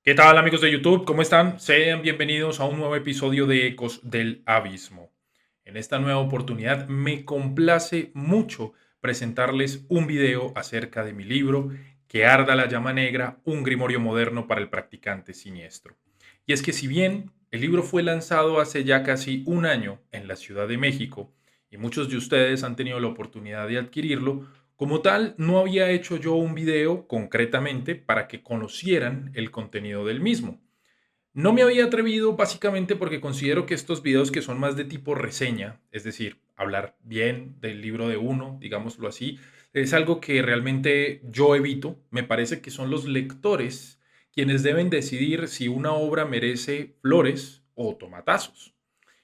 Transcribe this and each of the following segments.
¿Qué tal amigos de YouTube? ¿Cómo están? Sean bienvenidos a un nuevo episodio de Ecos del Abismo. En esta nueva oportunidad me complace mucho presentarles un video acerca de mi libro Que arda la llama negra, un grimorio moderno para el practicante siniestro. Y es que si bien el libro fue lanzado hace ya casi un año en la Ciudad de México y muchos de ustedes han tenido la oportunidad de adquirirlo, como tal, no había hecho yo un video concretamente para que conocieran el contenido del mismo. No me había atrevido básicamente porque considero que estos videos que son más de tipo reseña, es decir, hablar bien del libro de uno, digámoslo así, es algo que realmente yo evito. Me parece que son los lectores quienes deben decidir si una obra merece flores o tomatazos.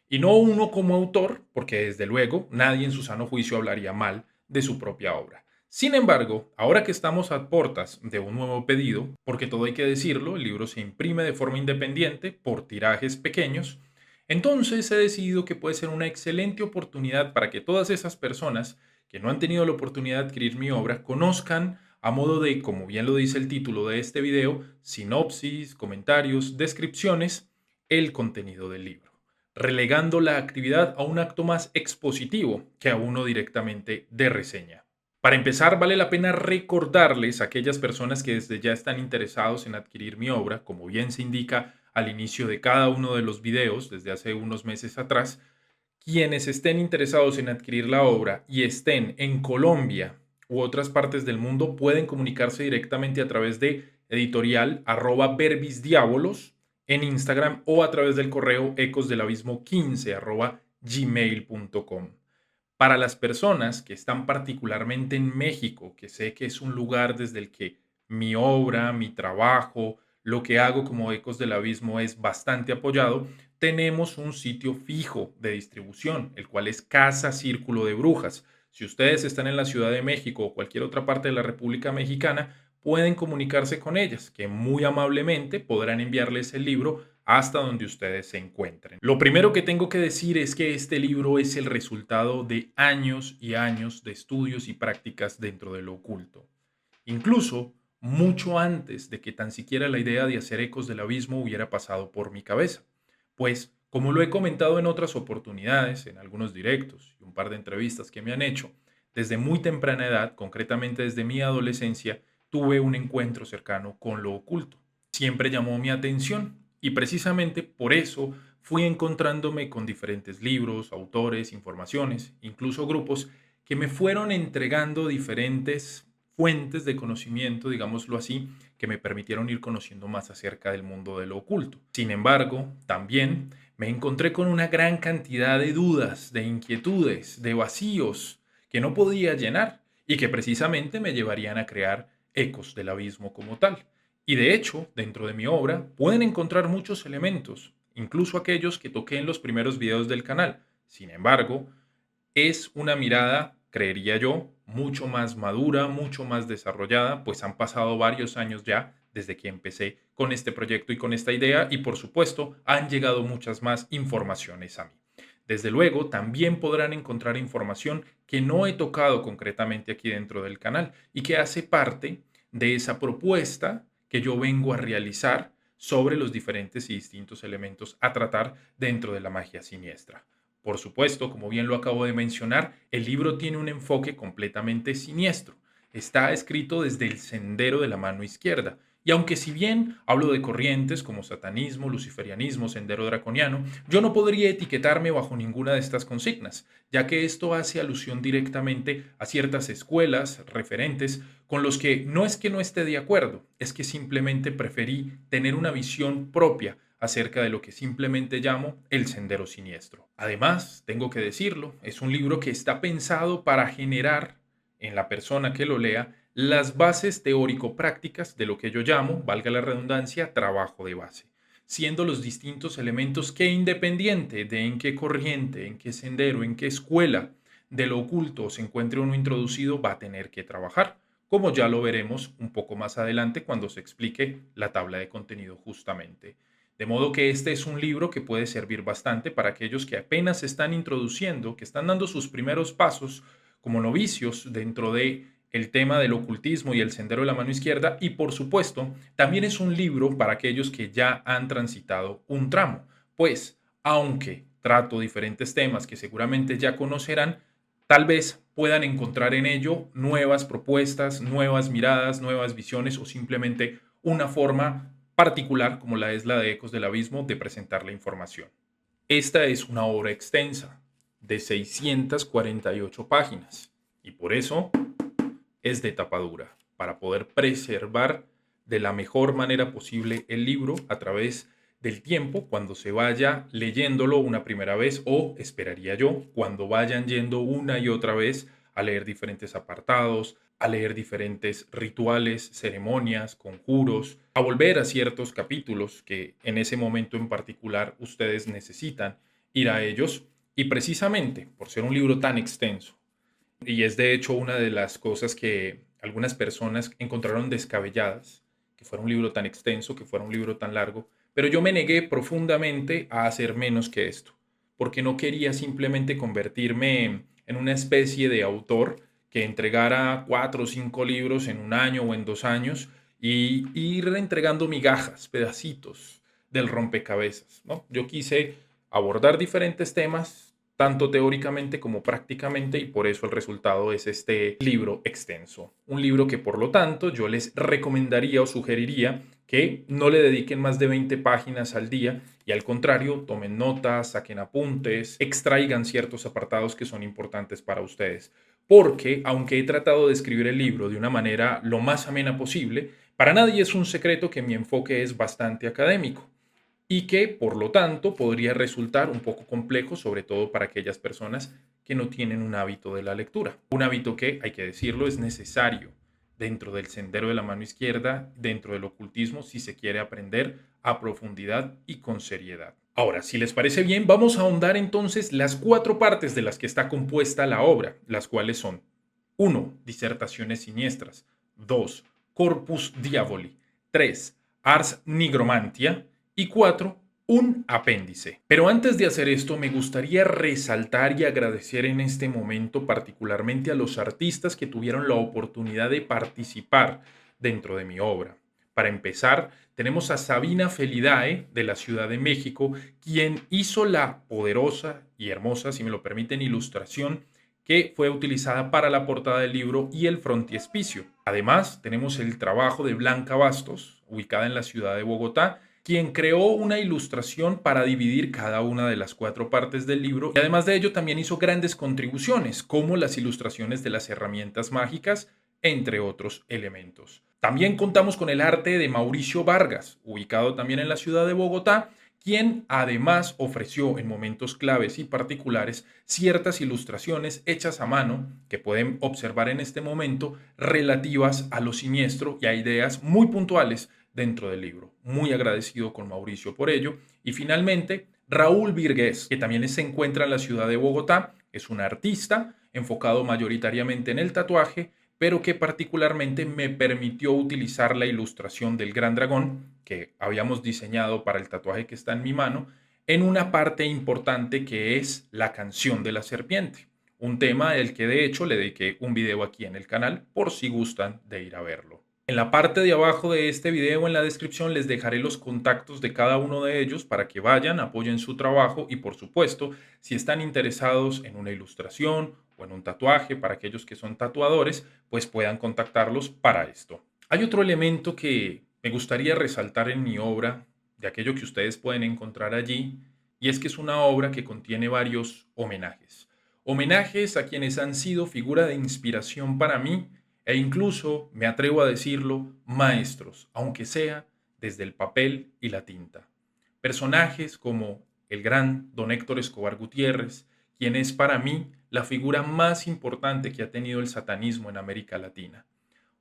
Y no uno como autor, porque desde luego nadie en su sano juicio hablaría mal de su propia obra. Sin embargo, ahora que estamos a puertas de un nuevo pedido, porque todo hay que decirlo, el libro se imprime de forma independiente por tirajes pequeños, entonces he decidido que puede ser una excelente oportunidad para que todas esas personas que no han tenido la oportunidad de adquirir mi obra conozcan a modo de, como bien lo dice el título de este video, sinopsis, comentarios, descripciones, el contenido del libro, relegando la actividad a un acto más expositivo que a uno directamente de reseña. Para empezar, vale la pena recordarles a aquellas personas que desde ya están interesados en adquirir mi obra, como bien se indica al inicio de cada uno de los videos desde hace unos meses atrás, quienes estén interesados en adquirir la obra y estén en Colombia u otras partes del mundo pueden comunicarse directamente a través de editorial @verbisdiabolos en Instagram o a través del correo ecosdelabismo15 gmail.com. Para las personas que están particularmente en México, que sé que es un lugar desde el que mi obra, mi trabajo, lo que hago como Ecos del Abismo es bastante apoyado, tenemos un sitio fijo de distribución, el cual es Casa Círculo de Brujas. Si ustedes están en la Ciudad de México o cualquier otra parte de la República Mexicana, pueden comunicarse con ellas, que muy amablemente podrán enviarles el libro hasta donde ustedes se encuentren. Lo primero que tengo que decir es que este libro es el resultado de años y años de estudios y prácticas dentro de lo oculto. Incluso mucho antes de que tan siquiera la idea de hacer Ecos del Abismo hubiera pasado por mi cabeza. Pues, como lo he comentado en otras oportunidades, en algunos directos y un par de entrevistas que me han hecho, desde muy temprana edad, concretamente desde mi adolescencia, tuve un encuentro cercano con lo oculto. Siempre llamó mi atención y precisamente por eso fui encontrándome con diferentes libros, autores, informaciones, incluso grupos que me fueron entregando diferentes fuentes de conocimiento, digámoslo así, que me permitieron ir conociendo más acerca del mundo de lo oculto. Sin embargo, también me encontré con una gran cantidad de dudas, de inquietudes, de vacíos que no podía llenar y que precisamente me llevarían a crear Ecos del Abismo como tal. Y de hecho, dentro de mi obra pueden encontrar muchos elementos, incluso aquellos que toqué en los primeros videos del canal. Sin embargo, es una mirada, creería yo, mucho más madura, mucho más desarrollada, pues han pasado varios años ya desde que empecé con este proyecto y con esta idea y por supuesto han llegado muchas más informaciones a mí. Desde luego, también podrán encontrar información que no he tocado concretamente aquí dentro del canal y que hace parte de esa propuesta que yo vengo a realizar sobre los diferentes y distintos elementos a tratar dentro de la magia siniestra. Por supuesto, como bien lo acabo de mencionar, el libro tiene un enfoque completamente siniestro. Está escrito desde el sendero de la mano izquierda. Y aunque si bien hablo de corrientes como satanismo, luciferianismo, sendero draconiano, yo no podría etiquetarme bajo ninguna de estas consignas, ya que esto hace alusión directamente a ciertas escuelas, referentes, con los que no esté de acuerdo, es que simplemente preferí tener una visión propia acerca de lo que simplemente llamo el sendero siniestro. Además, tengo que decirlo, es un libro que está pensado para generar en la persona que lo lea las bases teórico-prácticas de lo que yo llamo, valga la redundancia, trabajo de base, siendo los distintos elementos que independiente de en qué corriente, en qué sendero, en qué escuela de lo oculto se encuentre uno introducido, va a tener que trabajar, como ya lo veremos un poco más adelante cuando se explique la tabla de contenido justamente. De modo que este es un libro que puede servir bastante para aquellos que apenas se están introduciendo, que están dando sus primeros pasos como novicios dentro de el tema del ocultismo y el sendero de la mano izquierda y por supuesto también es un libro para aquellos que ya han transitado un tramo, pues aunque trato diferentes temas que seguramente ya conocerán, tal vez puedan encontrar en ello nuevas propuestas, nuevas miradas, nuevas visiones o simplemente una forma particular, como la es la de Ecos del Abismo, de presentar la información. Esta es una obra extensa de 648 páginas y por eso es de tapa dura, para poder preservar de la mejor manera posible el libro a través del tiempo cuando se vaya leyéndolo una primera vez o, esperaría yo, cuando vayan yendo una y otra vez a leer diferentes apartados, a leer diferentes rituales, ceremonias, conjuros, a volver a ciertos capítulos que en ese momento en particular ustedes necesitan ir a ellos y precisamente por ser un libro tan extenso y es de hecho una de las cosas que algunas personas encontraron descabelladas, que fuera un libro tan extenso, que fuera un libro tan largo, pero yo me negué profundamente a hacer menos que esto, porque no quería simplemente convertirme en una especie de autor que entregara 4 o 5 libros en un año o en 2 años y ir entregando migajas, pedacitos del rompecabezas, ¿no? Yo quise abordar diferentes temas tanto teóricamente como prácticamente, y por eso el resultado es este libro extenso. Un libro que, por lo tanto, yo les recomendaría o sugeriría que no le dediquen más de 20 páginas al día y al contrario, tomen notas, saquen apuntes, extraigan ciertos apartados que son importantes para ustedes. Porque, aunque he tratado de escribir el libro de una manera lo más amena posible, para nadie es un secreto que mi enfoque es bastante académico y que, por lo tanto, podría resultar un poco complejo, sobre todo para aquellas personas que no tienen un hábito de la lectura. Un hábito que, hay que decirlo, es necesario dentro del sendero de la mano izquierda, dentro del ocultismo, si se quiere aprender a profundidad y con seriedad. Ahora, si les parece bien, vamos a ahondar entonces las 4 partes de las que está compuesta la obra, las cuales son 1. Disertaciones siniestras. 2. Corpus Diaboli. 3. Ars Nigromantia y 4, un apéndice. Pero antes de hacer esto, me gustaría resaltar y agradecer en este momento particularmente a los artistas que tuvieron la oportunidad de participar dentro de mi obra. Para empezar, tenemos a Sabina Felidae de la Ciudad de México, quien hizo la poderosa y hermosa, si me lo permiten, ilustración que fue utilizada para la portada del libro y el frontispicio. Además, tenemos el trabajo de Blanca Bastos, ubicada en la ciudad de Bogotá, quien creó una ilustración para dividir cada una de las 4 partes del libro y además de ello también hizo grandes contribuciones como las ilustraciones de las herramientas mágicas, entre otros elementos. También contamos con el arte de Mauricio Vargas, ubicado también en la ciudad de Bogotá, quien además ofreció en momentos claves y particulares ciertas ilustraciones hechas a mano que pueden observar en este momento relativas a lo siniestro y a ideas muy puntuales dentro del libro. Muy agradecido con Mauricio por ello. Y finalmente, Raúl Virgués, que también se encuentra en la ciudad de Bogotá, es un artista enfocado mayoritariamente en el tatuaje, pero que particularmente me permitió utilizar la ilustración del gran dragón que habíamos diseñado para el tatuaje que está en mi mano, en una parte importante que es la canción de la serpiente, un tema del que de hecho le dediqué un video aquí en el canal por si gustan de ir a verlo. En la parte de abajo de este video en la descripción les dejaré los contactos de cada uno de ellos para que vayan, apoyen su trabajo y por supuesto, si están interesados en una ilustración o en un tatuaje para aquellos que son tatuadores, pues puedan contactarlos para esto. Hay otro elemento que me gustaría resaltar en mi obra, de aquello que ustedes pueden encontrar allí, y es que es una obra que contiene varios homenajes. Homenajes a quienes han sido figura de inspiración para mí e incluso, me atrevo a decirlo, maestros, aunque sea desde el papel y la tinta. Personajes como el gran don Héctor Escobar Gutiérrez, quien es para mí la figura más importante que ha tenido el satanismo en América Latina.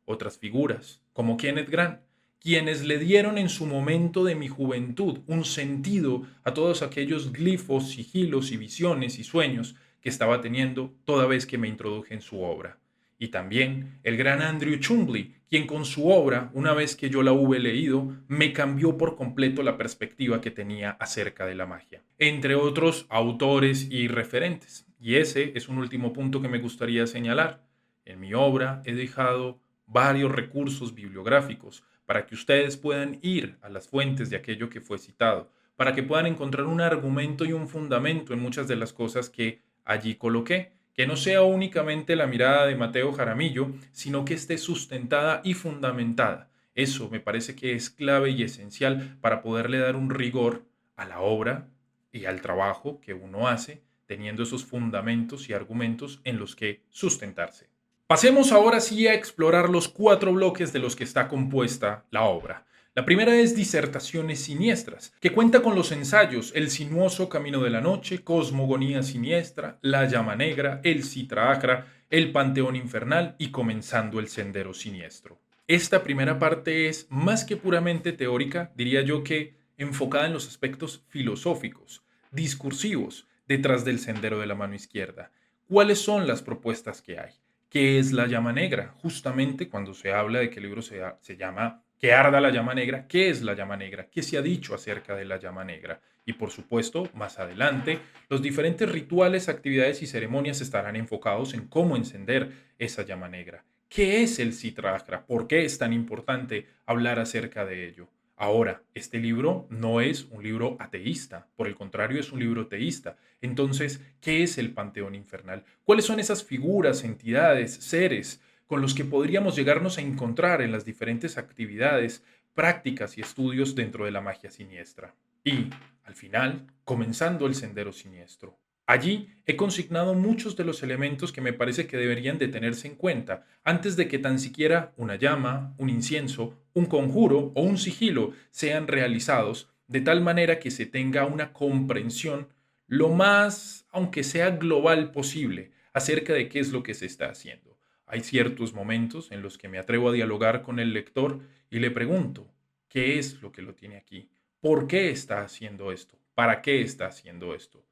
Otras figuras, como Kenneth Grant, quienes le dieron en su momento de mi juventud un sentido a todos aquellos glifos, sigilos y visiones y sueños que estaba teniendo toda vez que me introduje en su obra. Y también el gran Andrew Chumley, quien con su obra, una vez que yo la hube leído, me cambió por completo la perspectiva que tenía acerca de la magia. Entre otros autores y referentes. Y ese es un último punto que me gustaría señalar. En mi obra he dejado varios recursos bibliográficos para que ustedes puedan ir a las fuentes de aquello que fue citado, para que puedan encontrar un argumento y un fundamento en muchas de las cosas que allí coloqué, que no sea únicamente la mirada de Mateo Jaramillo, sino que esté sustentada y fundamentada. Eso me parece que es clave y esencial para poderle dar un rigor a la obra y al trabajo que uno hace, teniendo esos fundamentos y argumentos en los que sustentarse. Pasemos ahora sí a explorar los 4 bloques de los que está compuesta la obra. La primera es Disertaciones Siniestras, que cuenta con los ensayos El sinuoso camino de la noche, Cosmogonía siniestra, La llama negra, El citra acra, El panteón infernal y Comenzando el sendero siniestro. Esta primera parte es más que puramente teórica, diría yo que enfocada en los aspectos filosóficos, discursivos, detrás del sendero de la mano izquierda. ¿Cuáles son las propuestas que hay? ¿Qué es la llama negra? Justamente cuando se habla de que el libro se llama Que arda la llama negra, ¿qué es la llama negra? ¿Qué se ha dicho acerca de la llama negra? Y por supuesto, más adelante, los diferentes rituales, actividades y ceremonias estarán enfocados en cómo encender esa llama negra. ¿Qué es el Sitra Achra? ¿Por qué es tan importante hablar acerca de ello? Ahora, este libro no es un libro ateísta, por el contrario, es un libro teísta. Entonces, ¿qué es el panteón infernal? ¿Cuáles son esas figuras, entidades, seres con los que podríamos llegarnos a encontrar en las diferentes actividades, prácticas y estudios dentro de la magia siniestra? Y, al final, comenzando el sendero siniestro. Allí he consignado muchos de los elementos que me parece que deberían de tenerse en cuenta antes de que tan siquiera una llama, un incienso, un conjuro o un sigilo sean realizados, de tal manera que se tenga una comprensión lo más, aunque sea global posible, acerca de qué es lo que se está haciendo. Hay ciertos momentos en los que me atrevo a dialogar con el lector y le pregunto, ¿qué es lo que lo tiene aquí? ¿Por qué está haciendo esto? ¿Para qué está haciendo esto?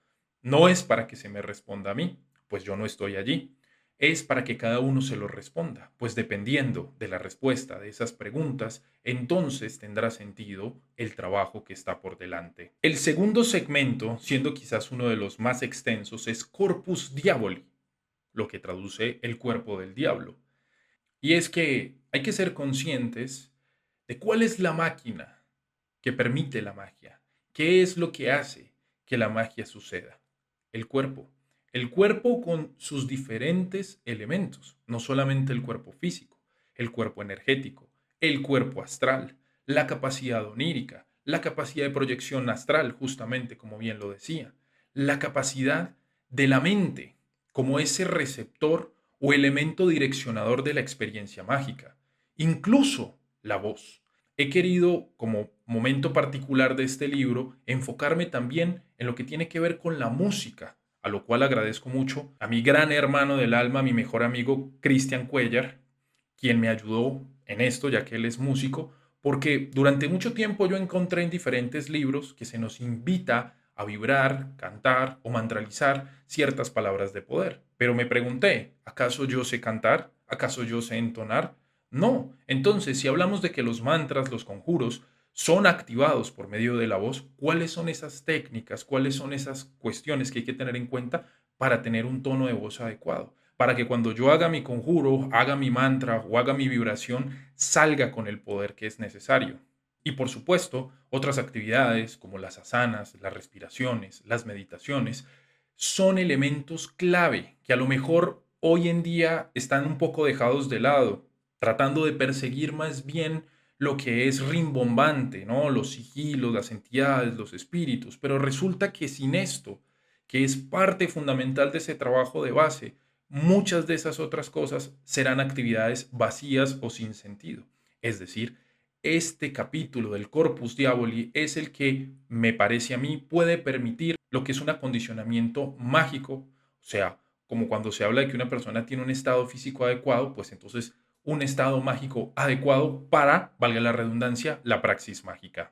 No es para que se me responda a mí, pues yo no estoy allí. Es para que cada uno se lo responda, pues dependiendo de la respuesta de esas preguntas, entonces tendrá sentido el trabajo que está por delante. El segundo segmento, siendo quizás uno de los más extensos, es Corpus Diaboli, lo que traduce el cuerpo del diablo. Y es que hay que ser conscientes de cuál es la máquina que permite la magia, qué es lo que hace que la magia suceda. El cuerpo. El cuerpo con sus diferentes elementos, no solamente el cuerpo físico, el cuerpo energético, el cuerpo astral, la capacidad onírica, la capacidad de proyección astral, justamente como bien lo decía, la capacidad de la mente como ese receptor o elemento direccionador de la experiencia mágica, incluso la voz. He querido, como momento particular de este libro, enfocarme también en lo que tiene que ver con la música, a lo cual agradezco mucho a mi gran hermano del alma, mi mejor amigo Cristian Cuellar, quien me ayudó en esto, ya que él es músico, porque durante mucho tiempo yo encontré en diferentes libros que se nos invita a vibrar, cantar o mantralizar ciertas palabras de poder. Pero me pregunté, ¿acaso yo sé cantar? ¿Acaso yo sé entonar? No. Entonces, si hablamos de que los mantras, los conjuros, son activados por medio de la voz, ¿cuáles son esas técnicas? ¿Cuáles son esas cuestiones que hay que tener en cuenta para tener un tono de voz adecuado? Para que cuando yo haga mi conjuro, haga mi mantra o haga mi vibración, salga con el poder que es necesario. Y por supuesto, otras actividades como las asanas, las respiraciones, las meditaciones, son elementos clave que a lo mejor hoy en día están un poco dejados de lado, tratando de perseguir más bien lo que es rimbombante, ¿no? Los sigilos, las entidades, los espíritus, pero resulta que sin esto, que es parte fundamental de ese trabajo de base, muchas de esas otras cosas serán actividades vacías o sin sentido. Es decir, este capítulo del Corpus Diaboli es el que, me parece a mí, puede permitir lo que es un acondicionamiento mágico, o sea, como cuando se habla de que una persona tiene un estado físico adecuado, pues entonces un estado mágico adecuado para, valga la redundancia, la praxis mágica.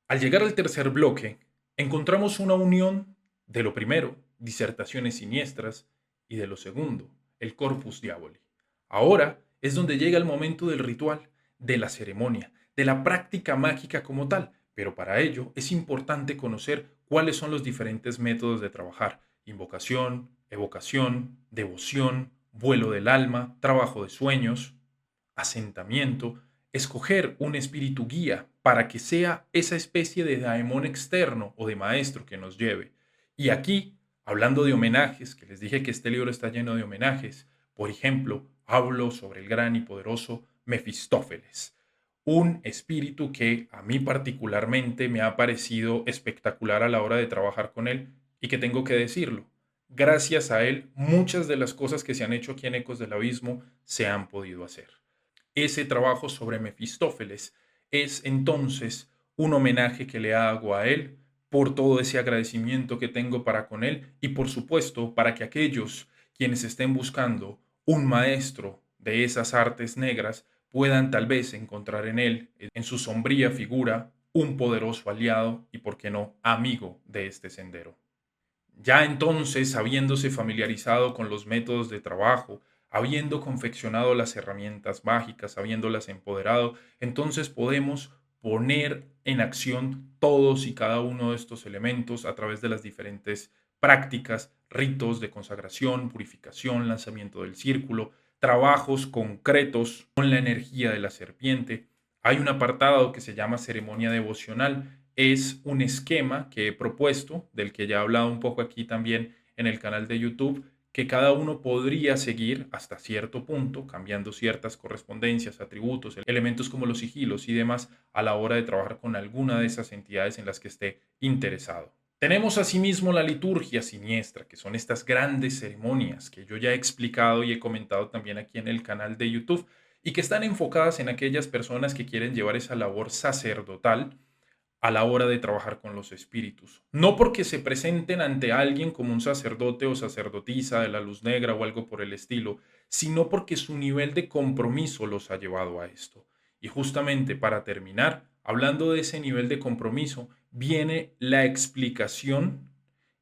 Al llegar al tercer bloque, encontramos una unión de lo primero, disertaciones siniestras, y de lo segundo, el Corpus Diaboli. Ahora es donde llega el momento del ritual, de la ceremonia, de la práctica mágica como tal, pero para ello es importante conocer cuáles son los diferentes métodos de trabajar: invocación, evocación, devoción, vuelo del alma, trabajo de sueños, asentamiento, escoger un espíritu guía para que sea esa especie de daemón externo o de maestro que nos lleve. Y aquí, hablando de homenajes, que les dije que este libro está lleno de homenajes, por ejemplo, hablo sobre el gran y poderoso Mefistófeles, un espíritu que a mí particularmente me ha parecido espectacular a la hora de trabajar con él y que tengo que decirlo. Gracias a él, muchas de las cosas que se han hecho aquí en Ecos del Abismo se han podido hacer. Ese trabajo sobre Mefistófeles es entonces un homenaje que le hago a él por todo ese agradecimiento que tengo para con él y por supuesto para que aquellos quienes estén buscando un maestro de esas artes negras puedan tal vez encontrar en él, en su sombría figura, un poderoso aliado y, por qué no, amigo de este sendero. Ya entonces, habiéndose familiarizado con los métodos de trabajo, habiendo confeccionado las herramientas mágicas, habiéndolas empoderado, entonces podemos poner en acción todos y cada uno de estos elementos a través de las diferentes prácticas, ritos de consagración, purificación, lanzamiento del círculo, trabajos concretos con la energía de la serpiente. Hay un apartado que se llama ceremonia devocional. Es un esquema que he propuesto, del que ya he hablado un poco aquí también en el canal de YouTube, que cada uno podría seguir hasta cierto punto, cambiando ciertas correspondencias, atributos, elementos como los sigilos y demás, a la hora de trabajar con alguna de esas entidades en las que esté interesado. Tenemos asimismo la liturgia siniestra, que son estas grandes ceremonias que yo ya he explicado y he comentado también aquí en el canal de YouTube y que están enfocadas en aquellas personas que quieren llevar esa labor sacerdotal a la hora de trabajar con los espíritus. No porque se presenten ante alguien como un sacerdote o sacerdotisa de la luz negra o algo por el estilo, sino porque su nivel de compromiso los ha llevado a esto. Y justamente para terminar, hablando de ese nivel de compromiso, viene la explicación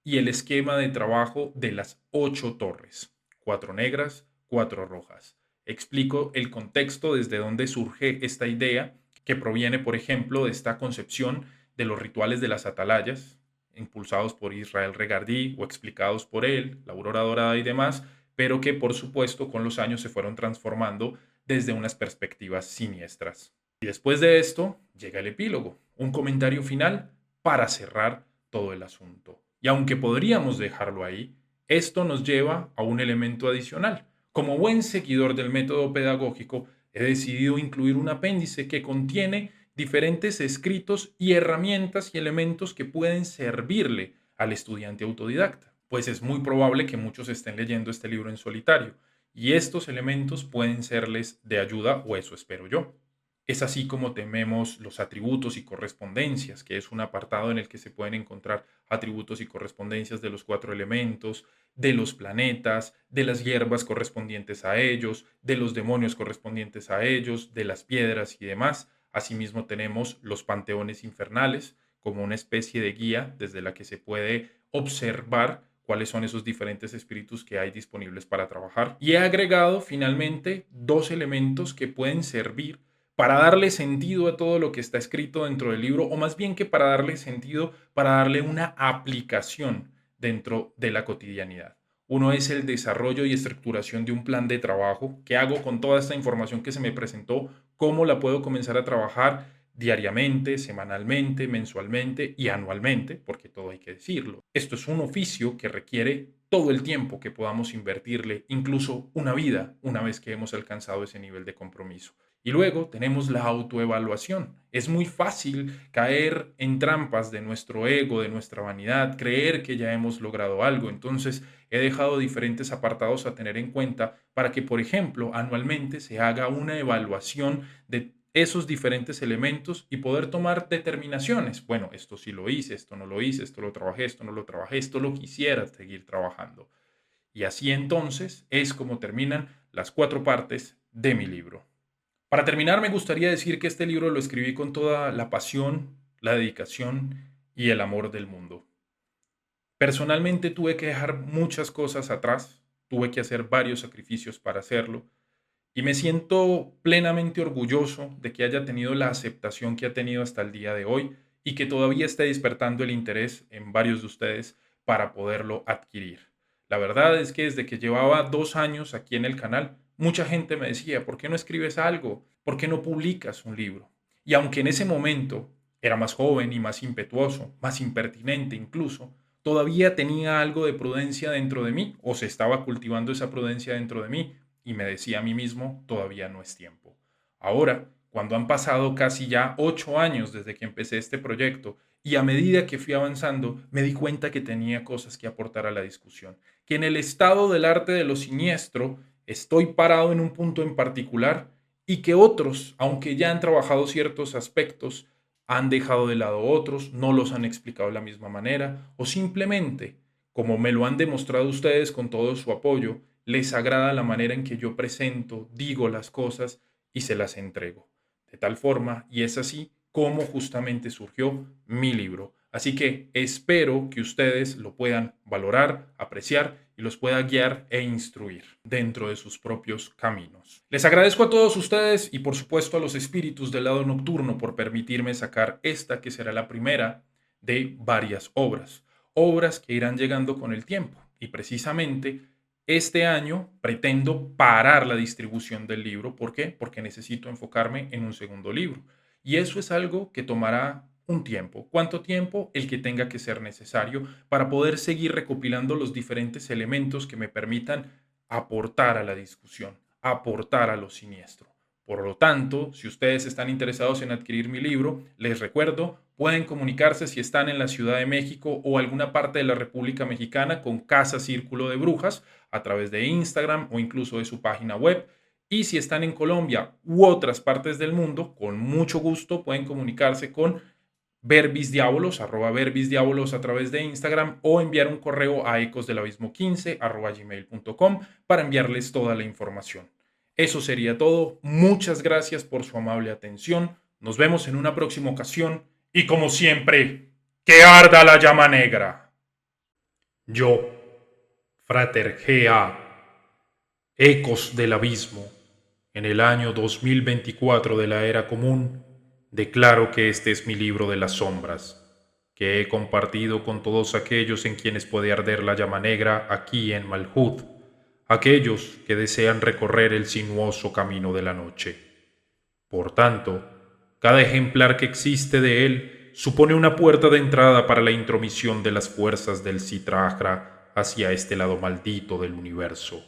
y el esquema de trabajo de las 8 torres, 4 negras, 4 rojas. Explico el contexto desde donde surge esta idea que proviene, por ejemplo, de esta concepción de los rituales de las atalayas, impulsados por Israel Regardí o explicados por él, la aurora dorada y demás, pero que por supuesto con los años se fueron transformando desde unas perspectivas siniestras. Y después de esto llega el epílogo, un comentario final para cerrar todo el asunto. Y aunque podríamos dejarlo ahí, esto nos lleva a un elemento adicional. Como buen seguidor del método pedagógico, he decidido incluir un apéndice que contiene diferentes escritos y herramientas y elementos que pueden servirle al estudiante autodidacta, pues es muy probable que muchos estén leyendo este libro en solitario y estos elementos pueden serles de ayuda, o eso espero yo. Es así como tememos los atributos y correspondencias, que es un apartado en el que se pueden encontrar atributos y correspondencias de los 4 elementos, de los planetas, de las hierbas correspondientes a ellos, de los demonios correspondientes a ellos, de las piedras y demás. Asimismo tenemos los panteones infernales como una especie de guía desde la que se puede observar cuáles son esos diferentes espíritus que hay disponibles para trabajar. Y he agregado finalmente 2 elementos que pueden servir para darle sentido a todo lo que está escrito dentro del libro, o más bien que para darle sentido, para darle una aplicación dentro de la cotidianidad. Uno es el desarrollo y estructuración de un plan de trabajo. ¿Qué hago con toda esta información que se me presentó? ¿Cómo la puedo comenzar a trabajar diariamente, semanalmente, mensualmente y anualmente? Porque todo hay que decirlo. Esto es un oficio que requiere todo el tiempo que podamos invertirle, incluso una vida, una vez que hemos alcanzado ese nivel de compromiso. Y luego tenemos la autoevaluación. Es muy fácil caer en trampas de nuestro ego, de nuestra vanidad, creer que ya hemos logrado algo. Entonces, he dejado diferentes apartados a tener en cuenta para que, por ejemplo, anualmente se haga una evaluación de esos diferentes elementos y poder tomar determinaciones. Bueno, esto sí lo hice, esto no lo hice, esto lo trabajé, esto no lo trabajé, esto lo quisiera seguir trabajando. Y así entonces es como terminan las 4 partes de mi libro. Para terminar, me gustaría decir que este libro lo escribí con toda la pasión, la dedicación y el amor del mundo. Personalmente tuve que dejar muchas cosas atrás, tuve que hacer varios sacrificios para hacerlo y me siento plenamente orgulloso de que haya tenido la aceptación que ha tenido hasta el día de hoy y que todavía esté despertando el interés en varios de ustedes para poderlo adquirir. La verdad es que desde que llevaba 2 años aquí en el canal, mucha gente me decía, ¿por qué no escribes algo? ¿Por qué no publicas un libro? Y aunque en ese momento era más joven y más impetuoso, más impertinente incluso, todavía tenía algo de prudencia dentro de mí, o se estaba cultivando esa prudencia dentro de mí, y me decía a mí mismo, todavía no es tiempo. Ahora, cuando han pasado casi ya 8 años desde que empecé este proyecto, y a medida que fui avanzando, me di cuenta que tenía cosas que aportar a la discusión, que en el estado del arte de lo siniestro estoy parado en un punto en particular y que otros, aunque ya han trabajado ciertos aspectos, han dejado de lado otros, no los han explicado de la misma manera o simplemente, como me lo han demostrado ustedes con todo su apoyo, les agrada la manera en que yo presento, digo las cosas y se las entrego. De tal forma, y es así como justamente surgió mi libro. Así que espero que ustedes lo puedan valorar, apreciar y los pueda guiar e instruir dentro de sus propios caminos. Les agradezco a todos ustedes y por supuesto a los espíritus del lado nocturno por permitirme sacar esta que será la primera de varias obras. Obras que irán llegando con el tiempo y precisamente este año pretendo parar la distribución del libro. ¿Por qué? Porque necesito enfocarme en un segundo libro. Y eso es algo que tomará un tiempo. ¿Cuánto tiempo? El que tenga que ser necesario para poder seguir recopilando los diferentes elementos que me permitan aportar a la discusión, aportar a lo siniestro. Por lo tanto, si ustedes están interesados en adquirir mi libro, les recuerdo, pueden comunicarse si están en la Ciudad de México o alguna parte de la República Mexicana con Casa Círculo de Brujas a través de Instagram o incluso de su página web. Y si están en Colombia u otras partes del mundo, con mucho gusto pueden comunicarse con verbisdiabolos, @verbisdiabolos a través de Instagram o enviar un correo a ecosdelabismo15 @gmail.com para enviarles toda la información. Eso sería todo. Muchas gracias por su amable atención. Nos vemos en una próxima ocasión y como siempre, ¡que arda la llama negra! Yo, Frater G.A., Ecos del Abismo, en el año 2024 de la Era Común, declaro que este es mi libro de las sombras, que he compartido con todos aquellos en quienes puede arder la llama negra aquí en Malhud, aquellos que desean recorrer el sinuoso camino de la noche. Por tanto, cada ejemplar que existe de él supone una puerta de entrada para la intromisión de las fuerzas del Citragra hacia este lado maldito del universo.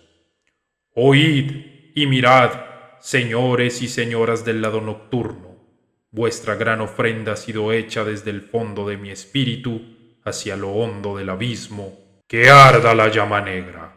Oíd y mirad, señores y señoras del lado nocturno, vuestra gran ofrenda ha sido hecha desde el fondo de mi espíritu hacia lo hondo del abismo, que arda la llama negra.